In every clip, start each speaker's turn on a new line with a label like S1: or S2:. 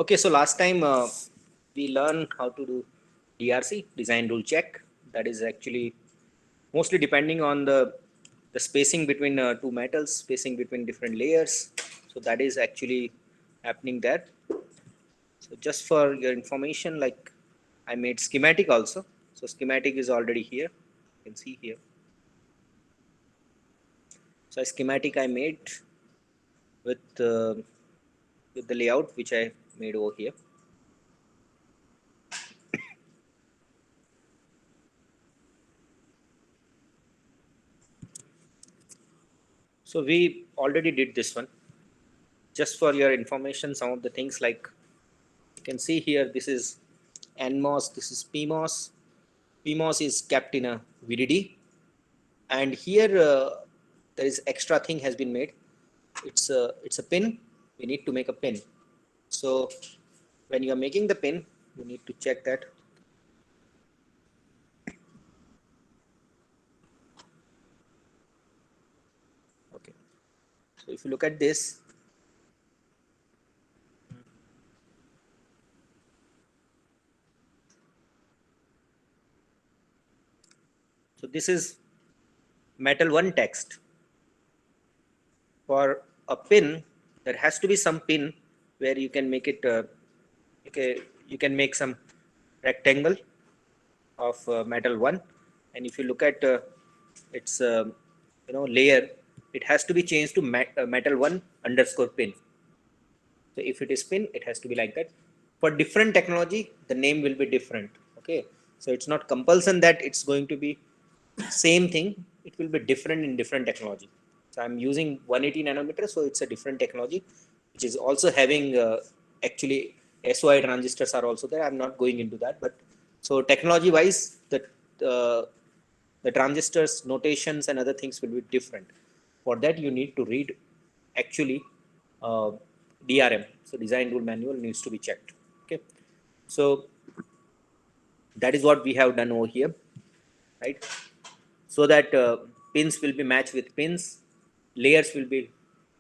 S1: Okay, so last time we learned how to do DRC, design rule check. That is actually mostly depending on the spacing between two metals, spacing between different layers. So that is actually happening there. So just for your information, like I made schematic also. So schematic is already here. You can see here. So a schematic I made with uh, with the layout which I made over here. So we already did this one. Just for your information, some of the things like you can see here, this is NMOS, this is PMOS. PMOS is kept in a VDD, and here there is extra thing has been made. It's a pin. We need to make a pin. So when you are making the pin, you need to check that. Okay. So if you look at this, so this is metal one text. For a pin, there has to be some pin where you can make it. Okay, you can make some rectangle of metal one, and if you look at its layer, it has to be changed to metal one underscore pin. So if it is pin, it has to be like that. For different technology, the name will be different. Okay, so it's not compulsion that it's going to be same thing. It will be different in different technology. So I'm using 180 nanometer, so it's a different technology which is also having actually SOI transistors are also there. I'm not going into that, but so technology wise, uh, the transistors notations and other things will be different. For that you need to read actually uh, DRM, so design rule manual needs to be checked. Okay, so that is what we have done over here, right? So that pins will be matched with pins, layers will be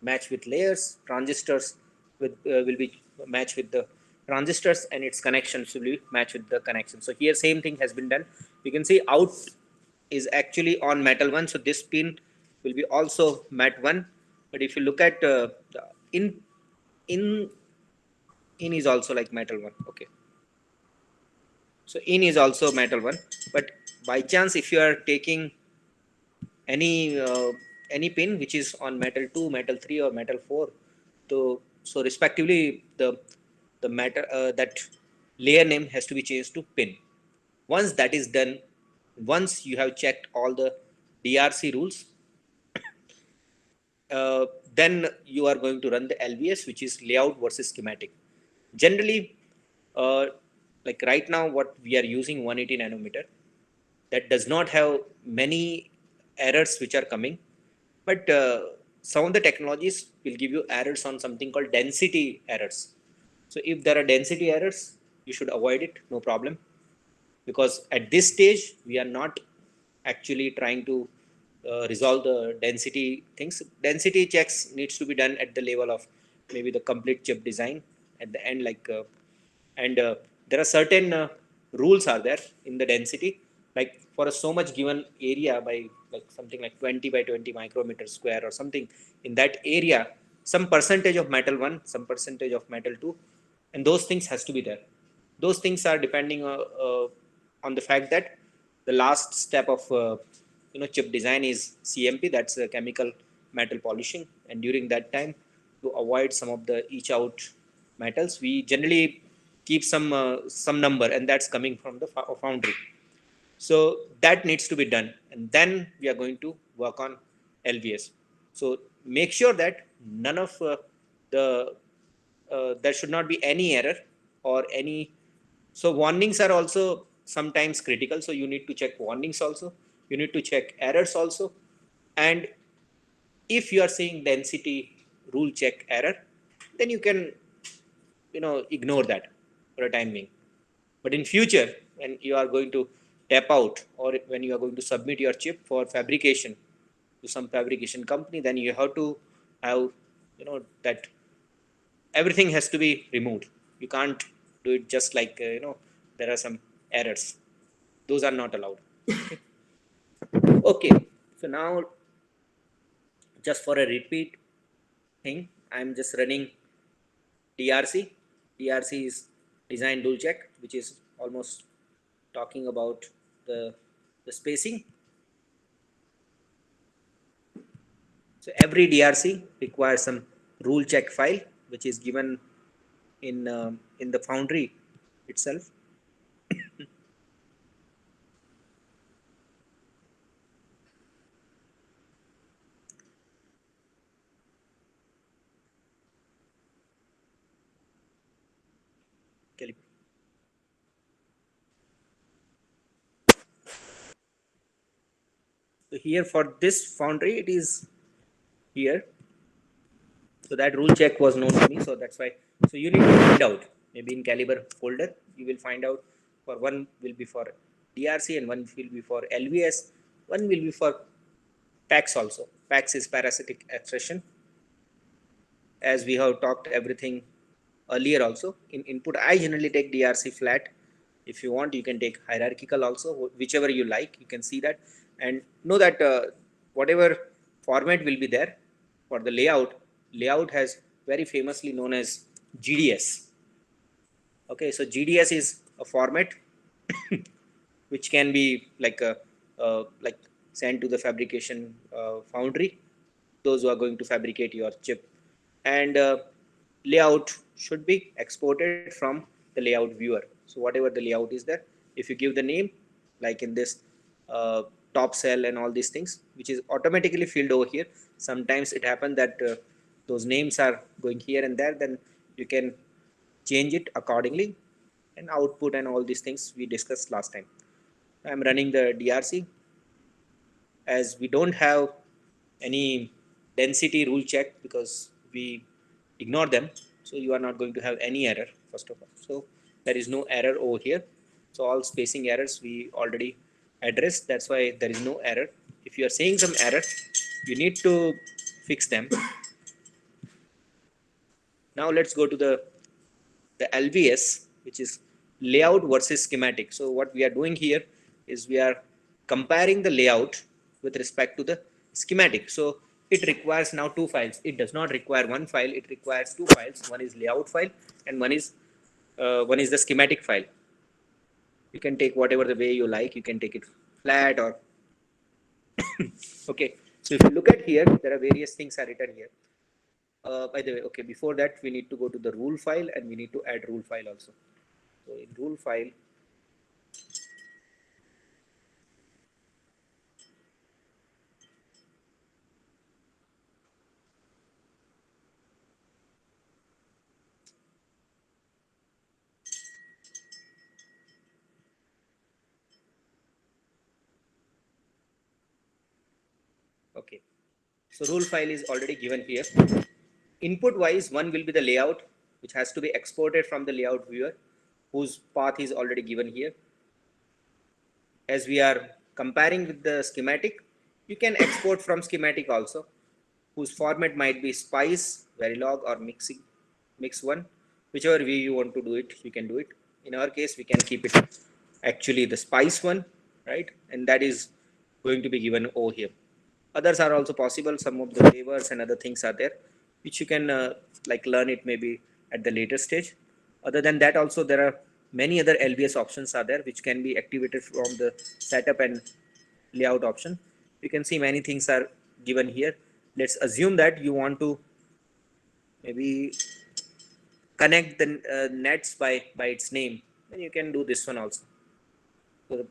S1: matched with layers, transistors will be matched with the transistors, and its connections will be matched with the connection. So here same thing has been done. You can see out is actually on metal one, so this pin will be also mat one. But if you look at the in in in is also like metal one. Okay, so in is also metal one, but by chance if you are taking any uh, any pin which is on metal 2, metal 3, or metal 4, so respectively the matter that layer name has to be changed to pin. Once that is done, once you have checked all the DRC rules, uh, then you are going to run the LVS, which is layout versus schematic. Generally, uh, like right now, what we are using 180 nanometer, that does not have many errors which are coming, but some of the technologies will give you errors on something called density errors. So if there are density errors, you should avoid it, no problem, because at this stage we are not actually trying to resolve the density things. Density checks needs to be done at the level of maybe the complete chip design at the end, like and there are certain rules are there in the density, like for a so much given area by like something like 20 by 20 micrometer square or something, in that area some percentage of metal one, some percentage of metal two, and those things has to be there. Those things are depending on the fact that the last step of chip design is CMP, that's chemical metal polishing, and during that time, to avoid some of the etch out metals, we generally keep some number, and that's coming from the foundry. So that needs to be done, and then we are going to work on LVS. So make sure that none of the there should not be any error or any. So warnings are also sometimes critical, so you need to check warnings also, you need to check errors also, and if you are seeing density rule check error, then you can ignore that for a time being. But in future, when you are going to tap out, or when you are going to submit your chip for fabrication to some fabrication company, then you have to have that everything has to be removed. You can't do it just like, there are some errors. Those are not allowed. Okay, so now just for a repeat thing, I'm just running DRC. DRC is design rule check, which is almost talking about the spacing. So every DRC requires some rule check file, which is given in the Foundry itself. So here for this Foundry, it is here. So that rule check was known to me. So that's why. So you need to find out. Maybe in Calibre folder, you will find out. For one will be for DRC and one will be for LVS. One will be for PAX also. PAX is parasitic accession. As we have talked everything earlier also. In input, I generally take DRC flat. If you want, you can take hierarchical also, whichever you like. You can see that and know that whatever format will be there for the layout has very famously known as GDS. Okay, so GDS is a format which can be like sent to the fabrication foundry, those who are going to fabricate your chip, and layout should be exported from the layout viewer. So whatever the layout is there, if you give the name, like in this top cell and all these things, which is automatically filled over here. Sometimes it happens that those names are going here and there, then you can change it accordingly, and output and all these things we discussed last time. I'm running the DRC. As we don't have any density rule check because we ignore them, so you are not going to have any error first of all. So there is no error over here. So all spacing errors we already addressed. That's why there is no error. If you are seeing some error, you need to fix them. Now let's go to the LVS, which is layout versus schematic. So what we are doing here is we are comparing the layout with respect to the schematic. So it requires now two files. It does not require one file. It requires two files. One is layout file and one is the schematic file. You can take whatever the way you like. You can take it flat or okay. So if you look at here, there are various things are written here. By the way, okay, before that we need to go to the rule file and we need to add rule file also. So in rule file, okay. So rule file is already given here. Input wise, one will be the layout, which has to be exported from the layout viewer, whose path is already given here. As we are comparing with the schematic, you can export from schematic also, whose format might be Spice, Verilog, or Mix One, whichever way you want to do it, you can do it. In our case, we can keep it actually the Spice one, right? And that is going to be given over here. Others are also possible. Some of the flavors and other things are there, which you can like learn it maybe at the later stage. Other than that, also there are many other LBS options are there, which can be activated from the setup and layout option. You can see many things are given here. Let's assume that you want to maybe connect the nets by its name, then you can do this one also. So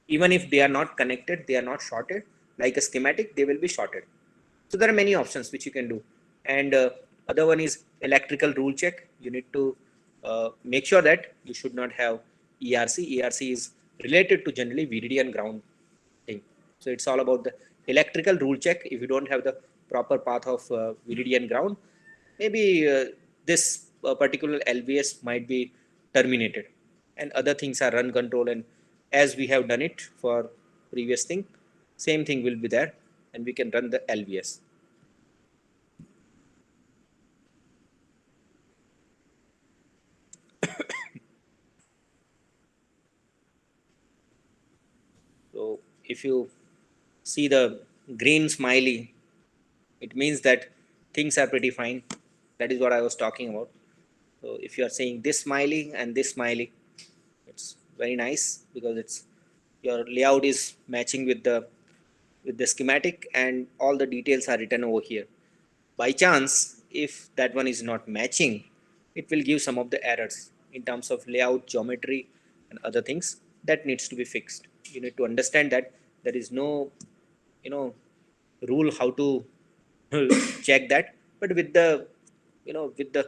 S1: even if they are not connected, they are not shorted like a schematic, they will be shorted. So there are many options which you can do. And other one is electrical rule check. You need to make sure that you should not have ERC. ERC is related to generally VDD and ground thing. So it's all about the electrical rule check. If you don't have the proper path of VDD and ground, maybe this particular LVS might be terminated, and other things are run control. And as we have done it for previous thing, same thing will be there, and we can run the LVS. if you see the green smiley, it means that things are pretty fine. That is what I was talking about. So if you are saying this smiley and this smiley, it's very nice because it's your layout is matching with the schematic and all the details are written over here. By chance, if that one is not matching, it will give some of the errors in terms of layout, geometry, and other things that needs to be fixed. You need to understand that there is no, you know, rule how to check that, but with the, with the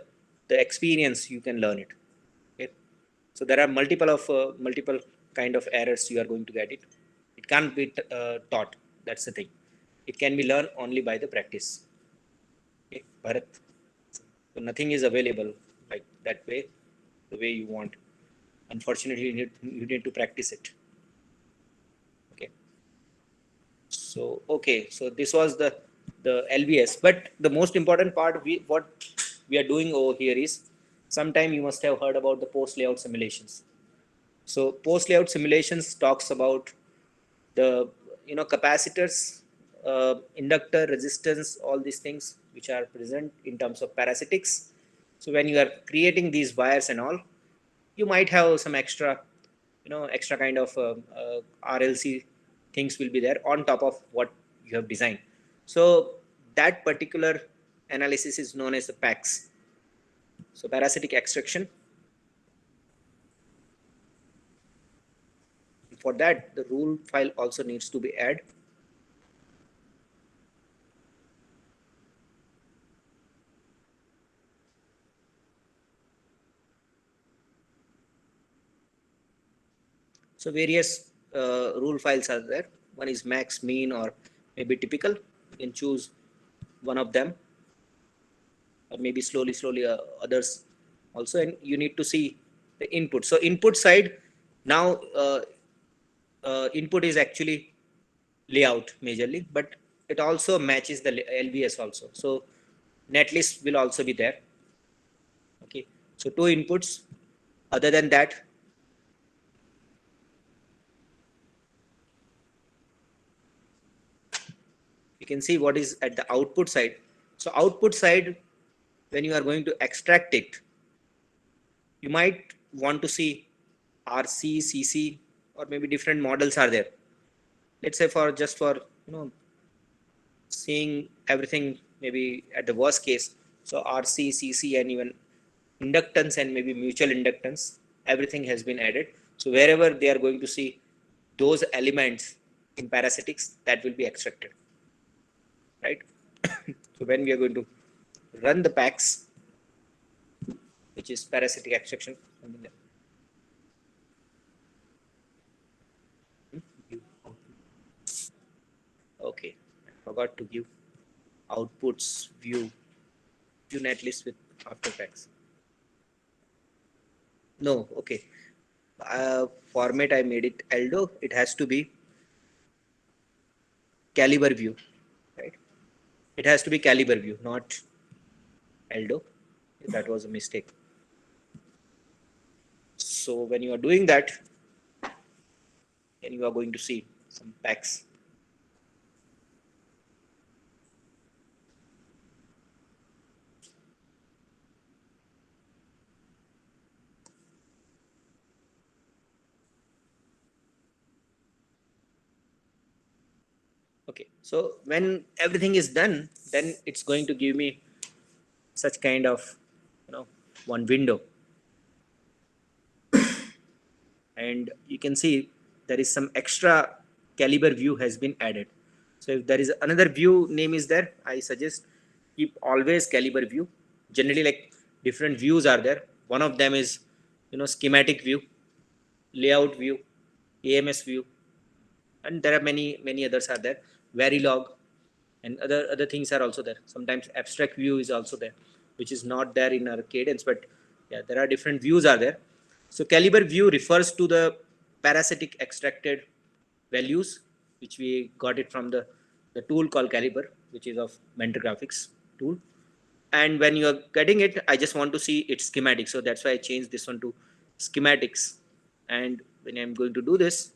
S1: experience, you can learn it. Okay. So there are multiple kind of errors you are going to get it. It can't be taught. That's the thing. It can be learned only by the practice. Okay, Bharat. So nothing is available like that way, the way you want. Unfortunately, you need to practice it. Okay. So okay, so this was the LBS, but the most important part what we are doing over here is sometime you must have heard about the post layout simulations. So post layout simulations talks about the capacitors, inductor, resistance, all these things which are present in terms of parasitics. So when you are creating these wires and all, you might have some extra kind of RLC things will be there on top of what you have designed. So that particular analysis is known as the PAX. So parasitic extraction. For that, the rule file also needs to be added. So various rule files are there. One is max, mean, or maybe typical. You can choose one of them, or maybe slowly others also. And you need to see the input. So input side now, input is actually layout majorly, but it also matches the LBS also. So netlist will also be there. Okay. So two inputs. Other than that, you can see what is at the output side. So output side, when you are going to extract it, you might want to see RC, CC, or maybe different models are there. Let's say for just for seeing everything maybe at the worst case. So RC, CC, and even inductance and maybe mutual inductance, everything has been added. So wherever they are going to see those elements in parasitics, that will be extracted, right? So when we are going to run the packs, which is parasitic extraction, okay, I forgot to give outputs view netlist with After Effects. No, okay. Format I made it Aldo. It has to be caliber view, right? It has to be caliber view, not Aldo. That was a mistake. So when you are doing that, and you are going to see some packs. Okay, so when everything is done, then it's going to give me such kind of one window, and you can see there is some extra caliber view has been added. So if there is another view name is there, I suggest keep always caliber view. Generally, like different views are there. One of them is schematic view, layout view, AMS view, and there are many others are there. Verilog and other things are also there. Sometimes abstract view is also there, which is not there in our Cadence, but yeah, there are different views are there. So caliber view refers to the parasitic extracted values, which we got it from the tool called Caliber, which is of Mentor Graphics tool. And when you are getting it, I just want to see its schematic. So that's why I changed this one to schematics. And when I'm going to do this,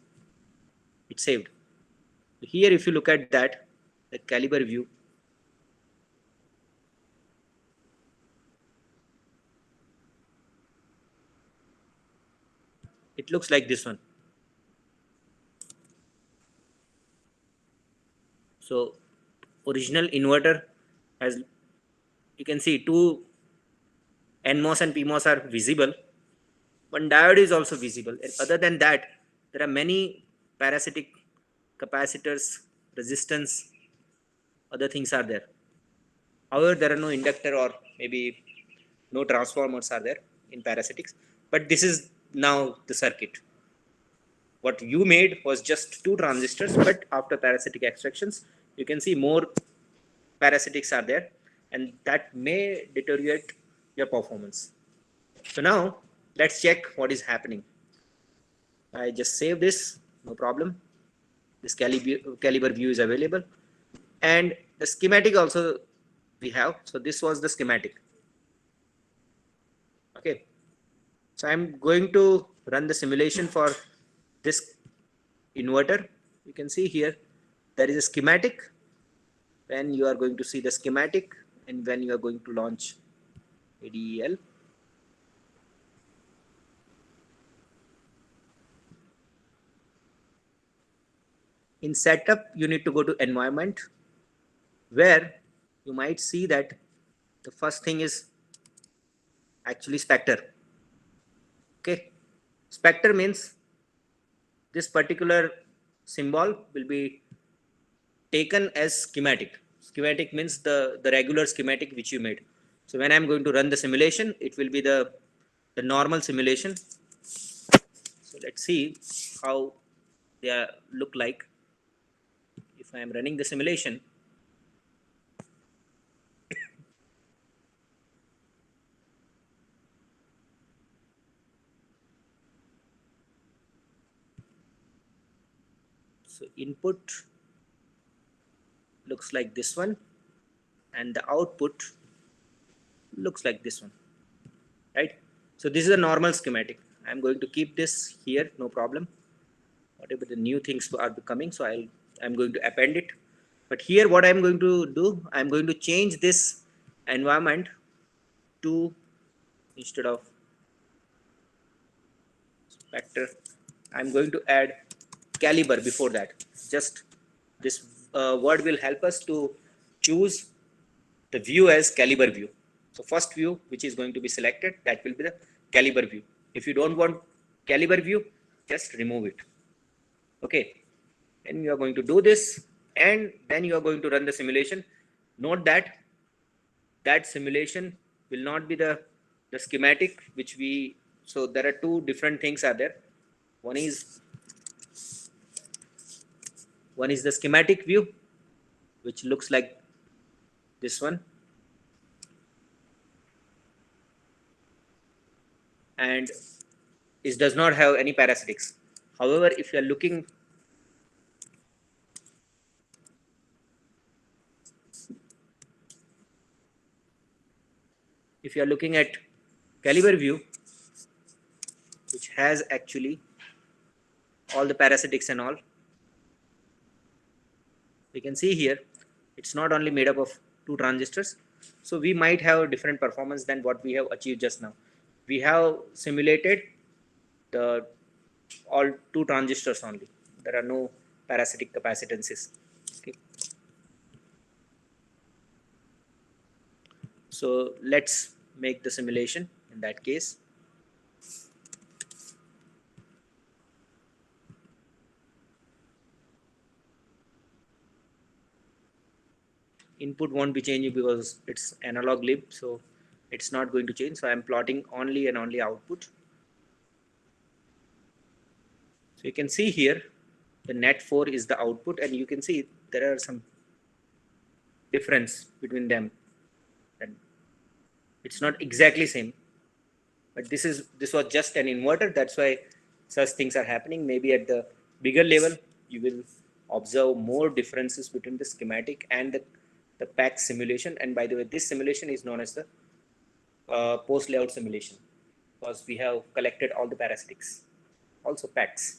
S1: it's saved. Here, if you look at that, the caliber view, it looks like this one. So original inverter has, you can see two NMOS and PMOS are visible. One diode is also visible. And other than that, there are many parasitic capacitors, resistance, other things are there. However, there are no inductor or maybe no transformers are there in parasitics. But this is now the circuit. What you made was just two transistors, but after parasitic extractions, you can see more parasitics are there, and that may deteriorate your performance. So now let's check what is happening. I just save this, no problem. This caliber view is available, and the schematic also we have. So this was the schematic. Okay, so I'm going to run the simulation for this inverter. You can see here there is a schematic. When you are going to see the schematic and when you are going to launch ADEL. In setup, you need to go to environment, where you might see that the first thing is actually Spectre. Okay, Spectre means this particular symbol will be taken as schematic. Schematic means the regular schematic which you made. So when I'm going to run the simulation, it will be the normal simulation. So let's see how they look like. If I am running the simulation, so input looks like this one, and the output looks like this one, right? So this is a normal schematic. I'm going to keep this here, no problem. Whatever the new things are coming, so I'm going to append it. But here, what I'm going to do, I'm going to change this environment to, instead of Spectre, I'm going to add caliber before that. Just this word will help us to choose the view as caliber view. So first view which is going to be selected, that will be the caliber view. If you don't want caliber view, just remove it. Okay, and you are going to do this, and then you are going to run the simulation. Note that that simulation will not be the schematic which we, so there are two different things are there. One is the schematic view which looks like this one, and it does not have any parasitics. However, if you are looking, at caliber view, which has actually all the parasitics and all, we can see here it's not only made up of two transistors, so we might have a different performance than what we have achieved just now. We have simulated the all two transistors only. There are no parasitic capacitances. Okay, so let's make the simulation in that case. Input won't be changing because it's analog lib, so it's not going to change. So I'm plotting only and only output. So you can see here the net 4 is the output, and you can see there are some difference between them, and it's not exactly same, but this was just an inverter. That's why such things are happening. Maybe at the bigger level you will observe more differences between the schematic and the PAC simulation. And by the way, this simulation is known as the post layout simulation, because we have collected all the parasitics, also PACs.